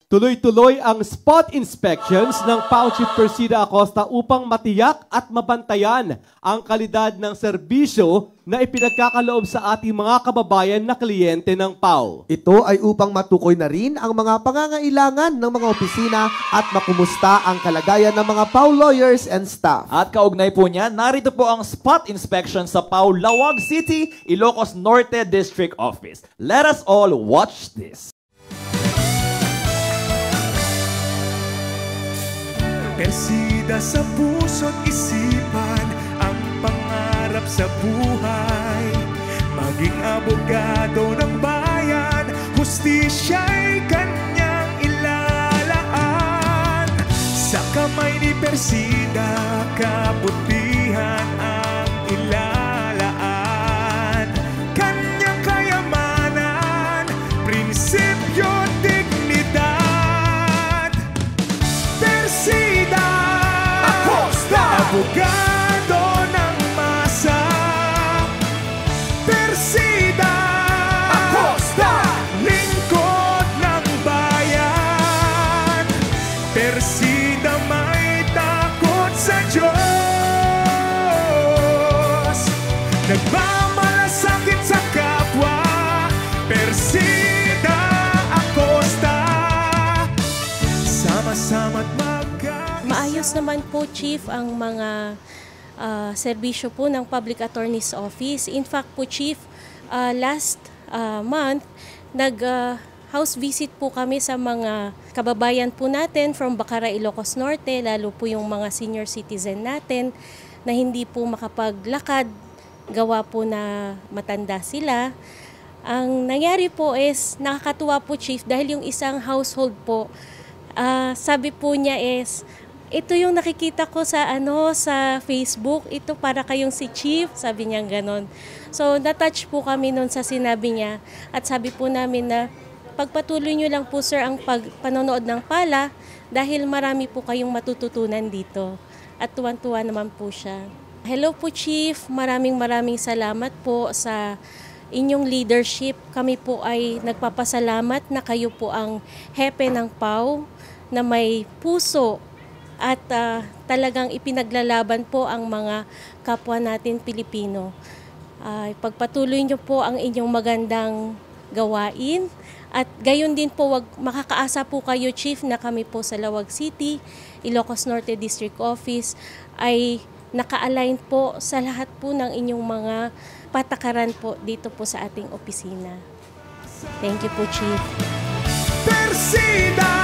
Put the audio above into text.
Tuloy-tuloy ang spot inspections ng PAO Chief Persida Acosta upang matiyak at mabantayan ang kalidad ng serbisyo na ipinagkakaloob sa ating mga kababayan na kliyente ng PAO. Ito ay upang matukoy na rin ang mga pangangailangan ng mga opisina at makumusta ang kalagayan ng mga PAO lawyers and staff. At kaugnay po niya, narito po ang spot inspection sa PAO Lawag City, Ilocos Norte District Office. Let us all watch this. Persida sa puso't isipan ang pangarap sa buhay. Maging abogado ng bayan, hustisya'y kanyang ilalaan. Sa kamay ni Persida, kabutihan ang ilalaan. Kanyang kayamanan, prinsipyo, dignidad. Persida Acosta, abogado ng masa. Persida Acosta, lingkod ng bayan. Persida may takot sa Diyos, nagmamalasakit sa kapwa. Persida Acosta, sama-sama't maayos naman po, Chief, ang mga serbisyo po ng Public Attorney's Office. In fact po, Chief, last month, nag-house visit po kami sa mga kababayan po natin from Bacara, Ilocos Norte, lalo po yung mga senior citizen natin na hindi po makapaglakad, gawa po na matanda sila. Ang nangyari po is, nakakatuwa po, Chief, dahil yung isang household po, sabi po niya is, ito yung nakikita ko sa sa Facebook, ito para kayong si Chief, sabi niya ganon. So na-touch po kami noon sa sinabi niya at sabi po namin na pagpatuloy niyo lang po sir ang panonood ng pala dahil marami po kayong matututunan dito. At tuwan-tuwa naman po siya. Hello po Chief, maraming salamat po sa inyong leadership. Kami po ay nagpapasalamat na kayo po ang hepe ng PAO na may puso at talagang ipinaglalaban po ang mga kapwa natin Pilipino. Pagpatuloy niyo po ang inyong magandang gawain at gayon din po makakaasa po kayo Chief na kami po sa Lawag City, Ilocos Norte District Office ay naka-align po sa lahat po ng inyong mga patakaran po dito po sa ating opisina. Thank you po Chief. Persida